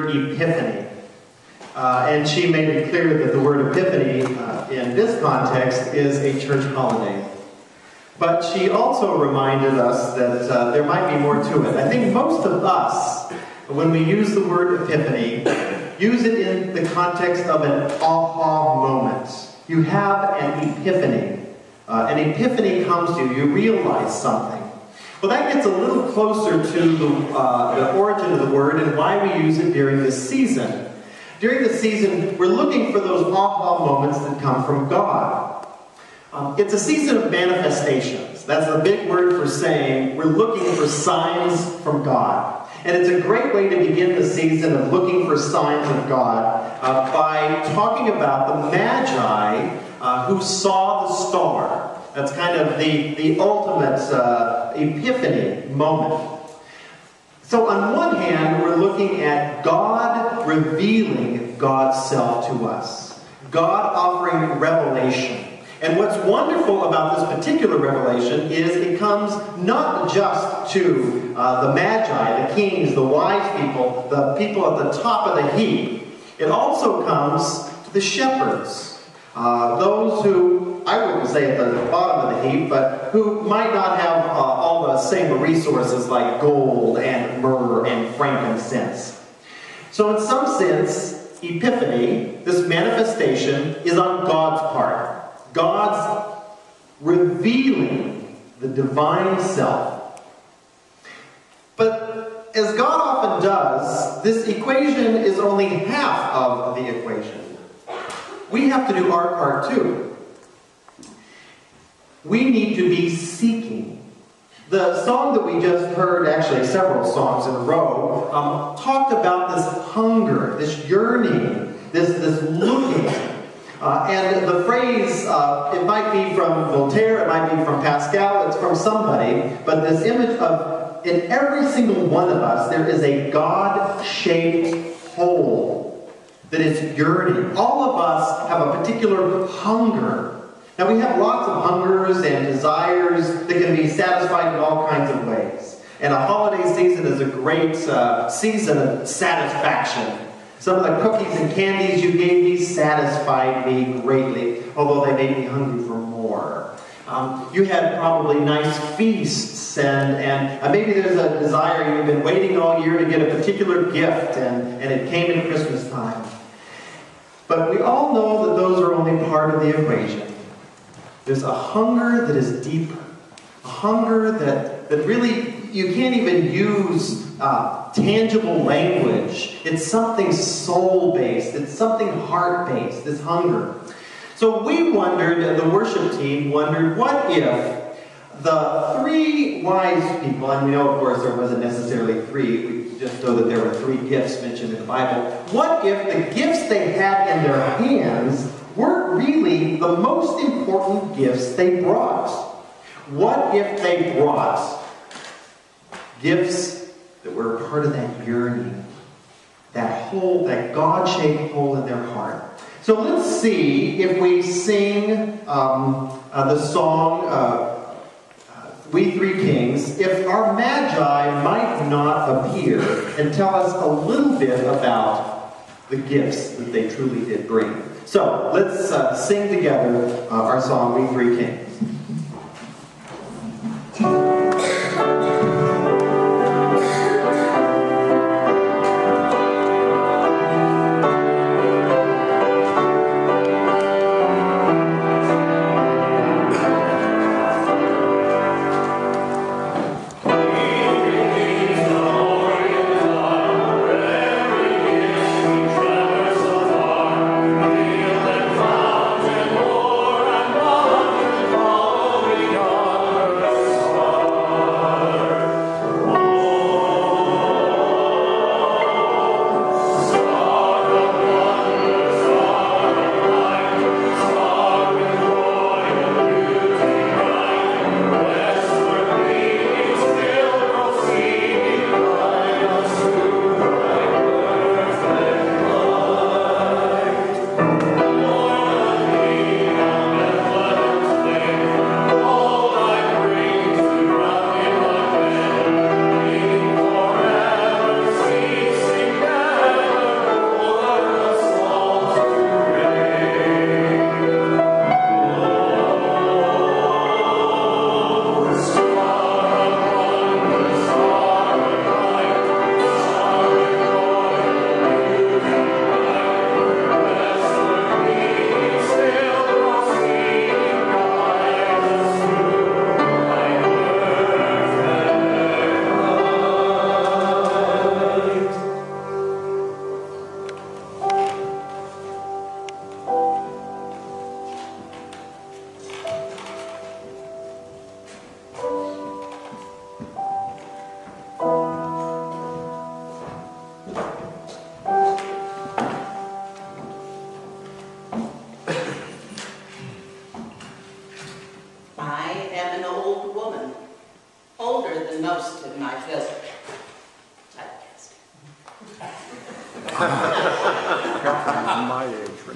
word epiphany. And she made it clear that the word epiphany in this context is a church holiday. But she also reminded us that there might be more to it. I think most of us, when we use the word epiphany, use it in the context of an aha moment. You have an epiphany. An epiphany comes to you. You realize something. Well, that gets a little closer to the origin of the word and why we use it during this season. During the season, we're looking for those aha moments that come from God. It's a season of manifestations. That's the big word for saying we're looking for signs from God. And it's a great way to begin the season of looking for signs of God by talking about the Magi who saw the star. That's kind of the ultimate epiphany moment. So on one hand, we're looking at God revealing God's self to us. God offering revelation. And what's wonderful about this particular revelation is it comes not just to the Magi, the kings, the wise people, the people at the top of the heap. It also comes to the shepherds. Those who, I wouldn't say at the bottom of the heap, but who might not have all the same resources like gold and myrrh and frankincense. So in some sense, Epiphany, this manifestation, is on God's part. God's revealing the divine self. But as God often does, this equation is only half of the equation. We have to do our part too. We need to be seeking. The song that we just heard, actually several songs in a row, talked about this hunger, this yearning, this looking. And the phrase, it might be from Voltaire, it might be from Pascal, it's from somebody, but this image of, in every single one of us, there is a God-shaped hole that is yearning. All of us have a particular hunger. Now, we have lots of hungers and desires that can be satisfied in all kinds of ways. And a holiday season is a great season of satisfaction. Some of the cookies and candies you gave me satisfied me greatly, although they made me hungry for more. You had probably nice feasts, and maybe there's a desire you've been waiting all year to get a particular gift, and it came at Christmas time. But we all know that those are only part of the equation. There's a hunger that is deeper, a hunger that really you can't even use tangible language. It's something soul-based. It's something heart-based, this hunger. So we wondered, the worship team wondered, what if the three wise people, and we know, of course, there wasn't necessarily three, we just know that there were three gifts mentioned in the Bible. What if the gifts they had in their hands weren't really the most important gifts they brought? What if they brought gifts that were part of that yearning, that hole, that God-shaped hole in their heart? So let's see if we sing the song, We Three Kings, if our Magi might not appear and tell us a little bit about the gifts that they truly did bring. So let's sing together our song, We Three Kings.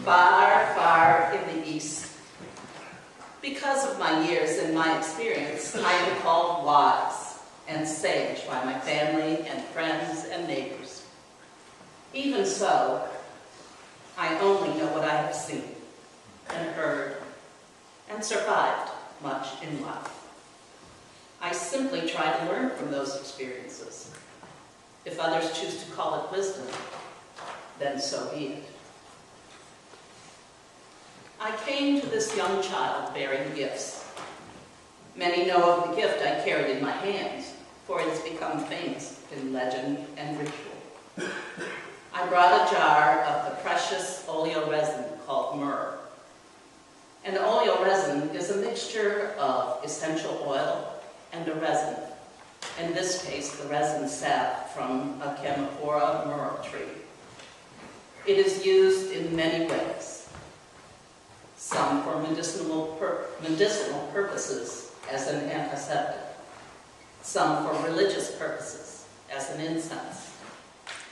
Far, far in the east. Because of my years and my experience, I am called wise and sage by my family and friends and neighbors. Even so, I only know what I have seen and heard and survived much in life. I simply try to learn from those experiences. If others choose to call it wisdom, then so be it. I came to this young child bearing gifts. Many know of the gift I carried in my hands, for it has become famous in legend and ritual. I brought a jar of the precious oleoresin called myrrh. And oleoresin is a mixture of essential oil and a resin. In this case, the resin sap from a Chamaephora myrrh tree. It is used in many ways. Some for medicinal purposes as an antiseptic. Some for religious purposes as an incense.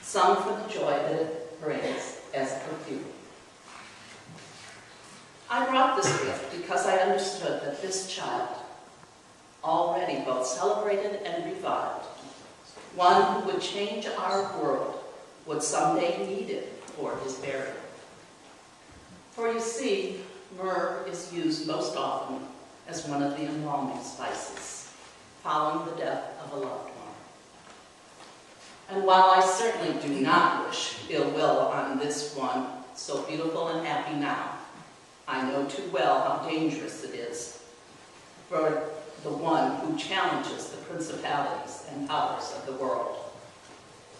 Some for the joy that it brings as a perfume. I brought this gift because I understood that this child, already both celebrated and revived, one who would change our world, would someday need it for his burial. For you see, myrrh is used most often as one of the embalming spices, following the death of a loved one. And while I certainly do not wish ill will on this one, so beautiful and happy now, I know too well how dangerous it is for the one who challenges the principalities and powers of the world.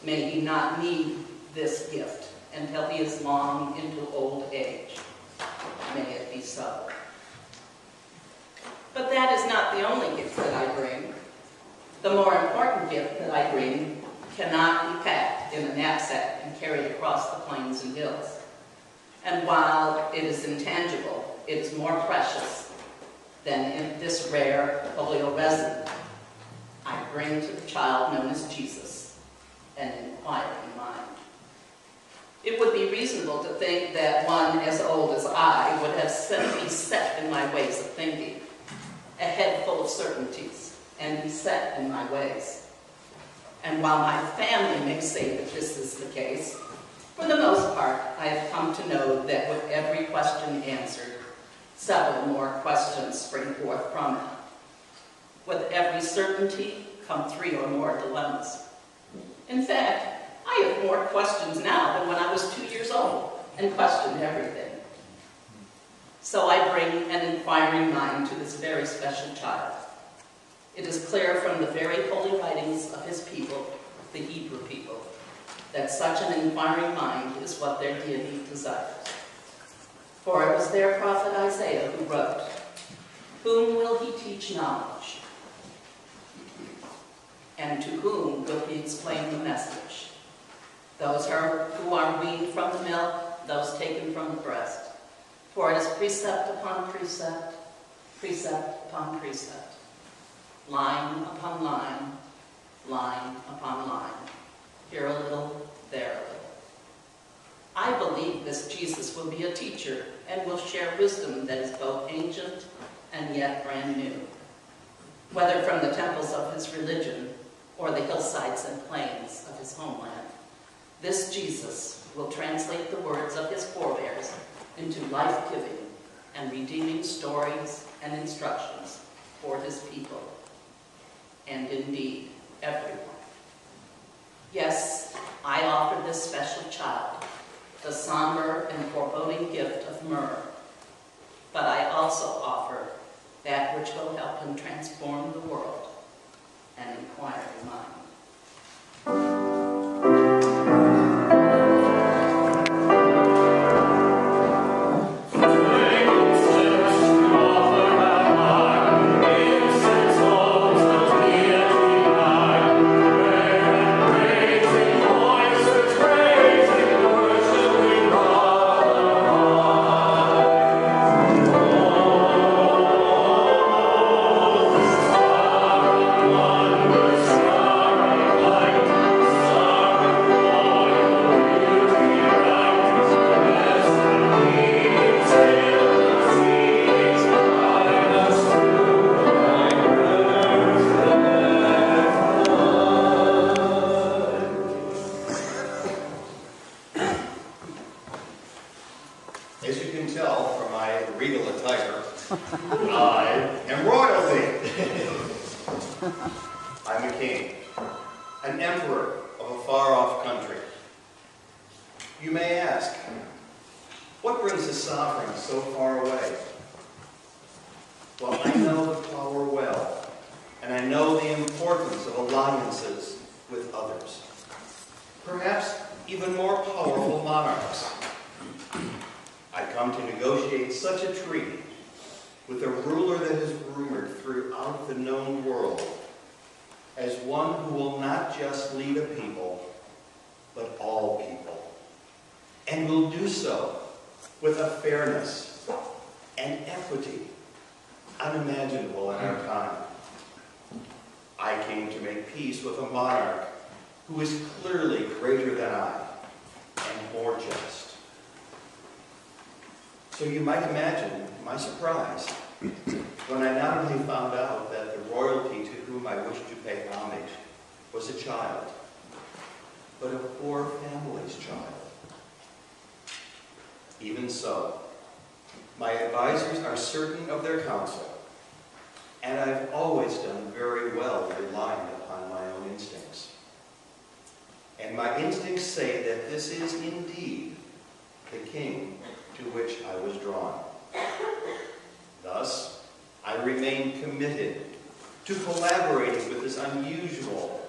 May he not need this gift until he is long into old age. May it be so. But that is not the only gift that I bring. The more important gift that I bring cannot be packed in a knapsack and carried across the plains and hills. And while it is intangible, it is more precious than in this rare oleoresin I bring to the child known as Jesus, an inquiring mind. It would be reasonable to think that one as old as I would have be set in my ways of thinking, a head full of certainties, and be set in my ways. And while my family may say that this is the case, for the most part, I have come to know that with every question answered, several more questions spring forth from it. With every certainty come 3 or more dilemmas. In fact, I have more questions now than when I was 2 years old and questioned everything. So I bring an inquiring mind to this very special child. It is clear from the very holy writings of his people, the Hebrew people, that such an inquiring mind is what their deity desires. For it was their prophet Isaiah who wrote, "Whom will he teach knowledge? And to whom will he explain the message? Those who are weaned from the milk, those taken from the breast. For it is precept upon precept, precept upon precept, line upon line, line upon line. Here a little, there a little." I believe this Jesus will be a teacher and will share wisdom that is both ancient and yet brand new. Whether from the temples of his religion or the hillsides and plains of his homeland, this Jesus will translate the words of his forebears into life-giving and redeeming stories and instructions for his people, and indeed everyone. Yes, I offer this special child the somber and foreboding gift of myrrh, but I also offer that which will help him transform the world, an inquiring mind. I am royalty. I'm a king, an emperor of a far-off country. You may ask, what brings a sovereign so far away? Well, I know the power well, and I know the importance of alliances with others. Perhaps even more powerful monarchs. I come to negotiate such a treaty with a ruler that is rumored throughout the known world as one who will not just lead a people, but all people, and will do so with a fairness and equity unimaginable in our time. I came to make peace with a monarch who is clearly greater than I and more just. So you might imagine my surprise when I not only found out that the royalty to whom I wished to pay homage was a child, but a poor family's child. Even so, my advisors are certain of their counsel, and I've always done very well relying upon my own instincts. And my instincts say that this is indeed the king to which I was drawn. Thus, I remain committed to collaborating with this unusual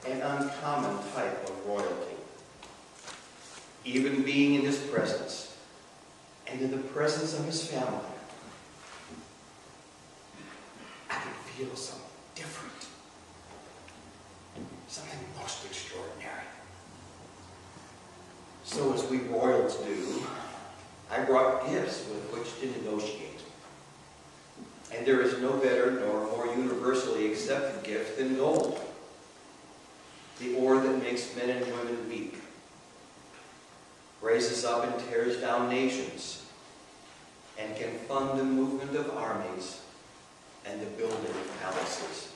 and uncommon type of royalty. Even being in his presence, and in the presence of his family, I could feel something different, something most extraordinary. So as we royals do, I brought gifts with which to negotiate. And there is no better nor more universally accepted gift than gold, the ore that makes men and women weak, raises up and tears down nations, and can fund the movement of armies and the building of palaces.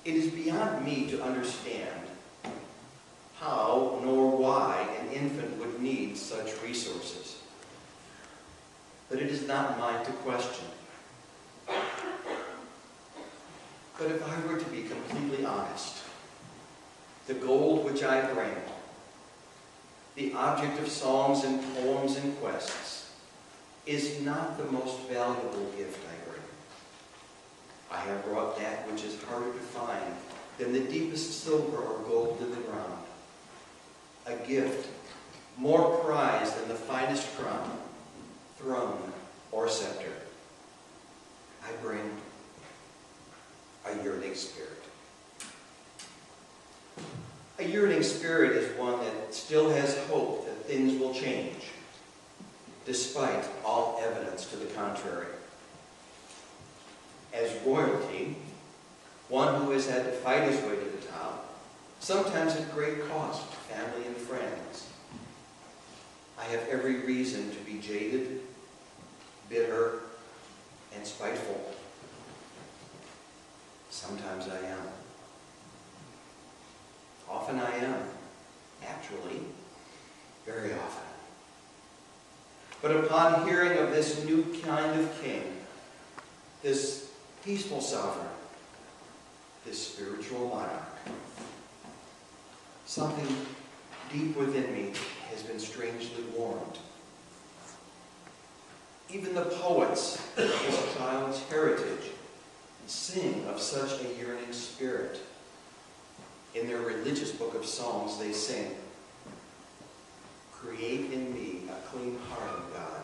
It is beyond me to understand how nor why an infant would need such resources. But it is not mine to question. But if I were to be completely honest, the gold which I bring, the object of songs and poems and quests, is not the most valuable gift I bring. I have brought that which is harder to find than the deepest silver or gold in the ground. A gift more prized than the finest crown, throne, or scepter. I bring a yearning spirit. A yearning spirit is one that still has hope that things will change, despite all evidence to the contrary. As royalty, one who has had to fight his way to the top, sometimes at great cost to family and friends, I have every reason to be jaded, bitter, and spiteful. Sometimes I am. Often I am. Actually, very often. But upon hearing of this new kind of king, this peaceful sovereign, this spiritual monarch, something deep within me has been strangely warmed. Even the poets of this child's heritage sing of such a yearning spirit. In their religious book of Psalms, they sing, "Create in me a clean heart, O God,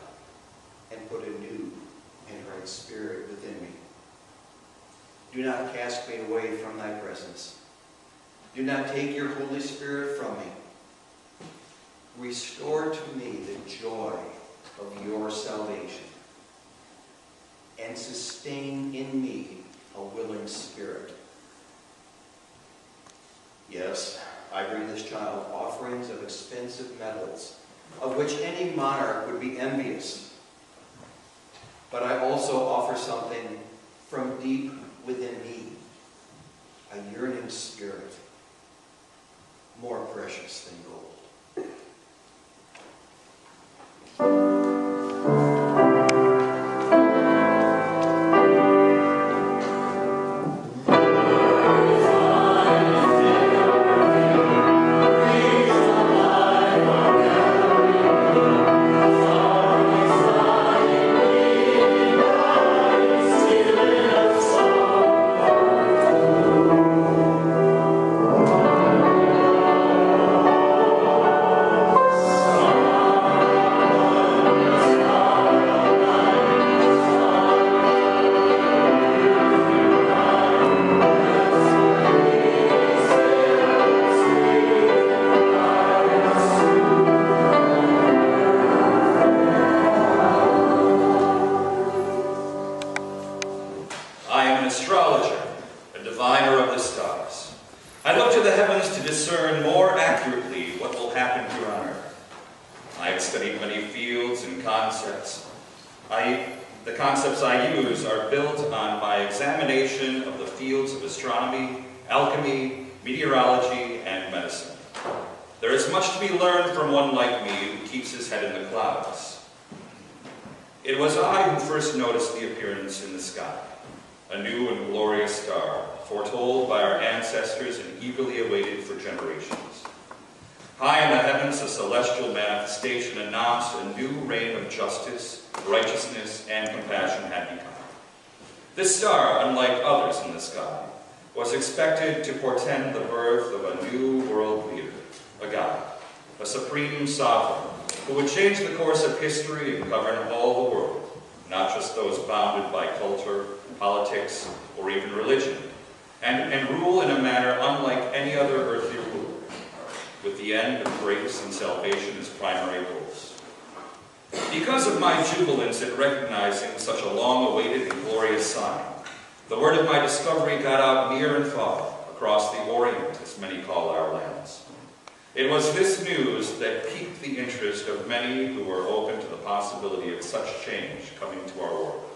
and put a new and right spirit within me. Do not cast me away from thy presence. Do not take your Holy Spirit from me. Restore to me the joy of your salvation, and sustain in me a willing spirit." Yes, I bring this child offerings of expensive metals, of which any monarch would be envious. But I also offer something from deep within me, a yearning spirit, more precious than gold. studied many fields and concepts. The concepts I use are built on my examination of the fields of astronomy, alchemy, meteorology, and medicine. There is much to be learned from one like me who keeps his head in the clouds. It was I who first noticed the appearance in the sky, a new and glorious star, foretold by our ancestors and eagerly awaited for generations. High in the heavens, a celestial manifestation announced a new reign of justice, righteousness, and compassion had begun. This star, unlike others in the sky, was expected to portend the birth of a new world leader, a God, a supreme sovereign, who would change the course of history and govern all the world, not just those bounded by culture, politics, or even religion, and rule in a manner unlike any other earthly ruler, with the end of grace and salvation as primary goals. Because of my jubilance at recognizing such a long-awaited and glorious sign, the word of my discovery got out near and far, across the Orient, as many call our lands. It was this news that piqued the interest of many who were open to the possibility of such change coming to our world.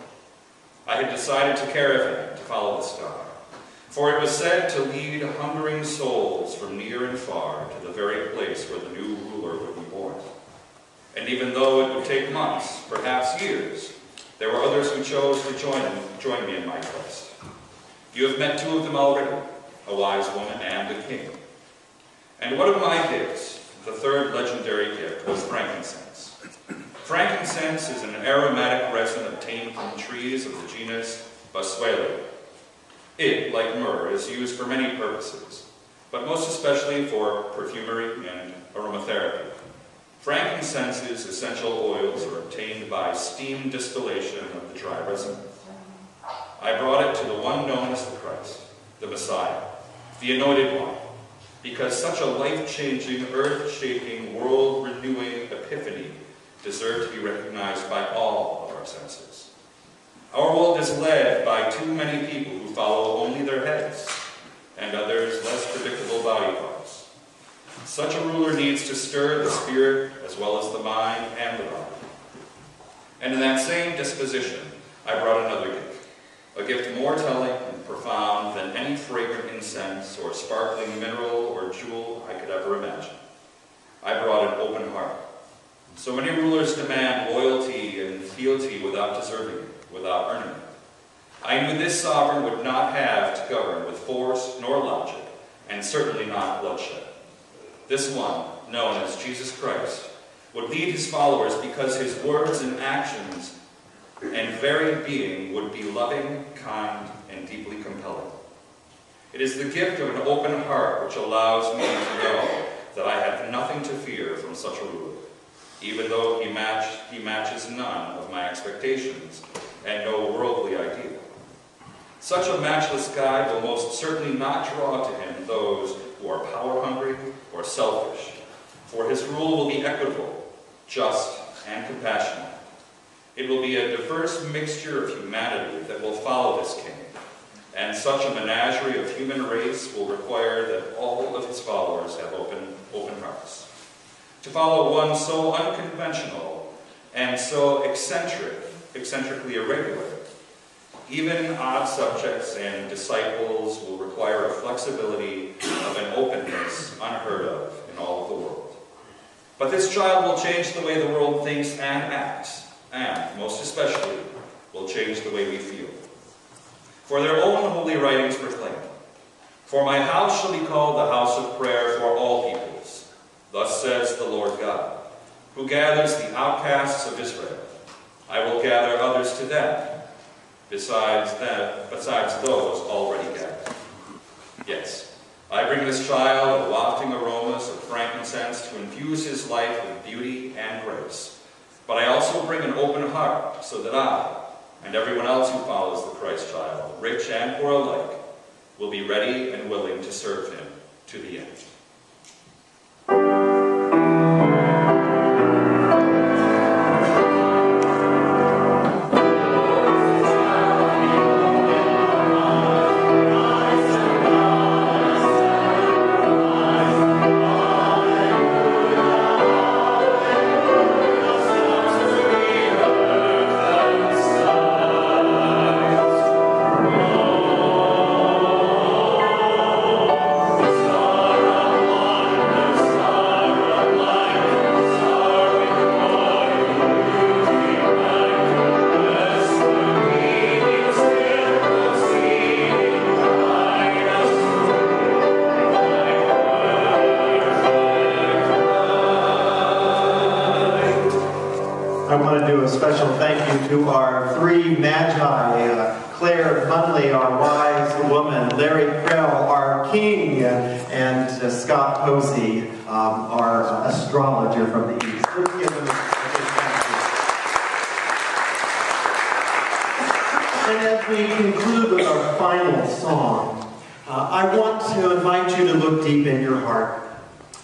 I had decided to caravan to follow the star, for it was said to lead hungering souls from near and far to the very place where the new ruler would be born. And even though it would take months, perhaps years, there were others who chose to join me in my quest. You have met two of them already, a wise woman and the king. And one of my gifts, the third legendary gift, was frankincense. Frankincense is an aromatic resin obtained from trees of the genus Boswellia. It, like myrrh, is used for many purposes, but most especially for perfumery and aromatherapy. Frankincense's essential oils are obtained by steam distillation of the dry resin. I brought it to the one known as the Christ, the Messiah, the Anointed One, because such a life-changing, earth-shaking, world-renewing epiphany deserved to be recognized by all of our senses. Our world is led by too many people who follow only their heads, and others less predictable body parts. Such a ruler needs to stir the spirit as well as the mind and the body. And in that same disposition, I brought another gift, a gift more telling and profound than any fragrant incense or sparkling mineral or jewel I could ever imagine. I brought an open heart. So many rulers demand loyalty and fealty without deserving it, without earning it. I knew this sovereign would not have to govern with force nor logic, and certainly not bloodshed. This one, known as Jesus Christ, would lead his followers because his words and actions and very being would be loving, kind, and deeply compelling. It is the gift of an open heart which allows me to know that I have nothing to fear from such a ruler, even though he matches none of my expectations and no worldly ideal. Such a matchless guide will most certainly not draw to him those who are power-hungry or selfish, for his rule will be equitable, just, and compassionate. It will be a diverse mixture of humanity that will follow this king, and such a menagerie of human race will require that all of his followers have open hearts. To follow one so unconventional and so eccentrically irregular, even odd subjects and disciples will require a flexibility of an openness unheard of in all of the world. But this child will change the way the world thinks and acts, and, most especially, will change the way we feel. For their own holy writings proclaim, "For my house shall be called the house of prayer for all peoples. Thus says the Lord God, who gathers the outcasts of Israel. I will gather others to them, besides those already gathered." Yes, I bring this child of wafting aromas of frankincense to infuse his life with beauty and grace. But I also bring an open heart, so that I, and everyone else who follows the Christ child, rich and poor alike, will be ready and willing to serve him to the end. special thank you to our three Magi, Claire Munley, our wise woman, Larry Crell, our king, and Scott Posey, our astrologer from the East. Let's give them a big thank you. And as we conclude with our final song, I want to invite you to look deep in your heart.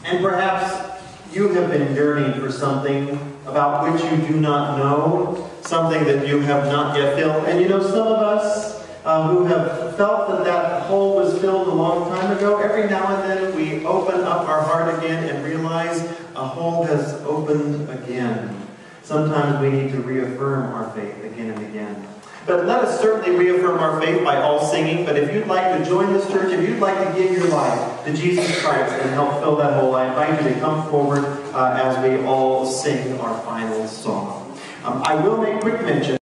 And perhaps you have been yearning for something about which you do not know, something that you have not yet filled. And you know, some of us who have felt that that hole was filled a long time ago, every now and then we open up our heart again and realize a hole has opened again. Sometimes we need to reaffirm our faith again and again. But let us certainly reaffirm our faith by all singing. But if you'd like to join this church, if you'd like to give your life to Jesus Christ and help fill that hole, I invite you to come forward as we all sing our final song. I will make quick mention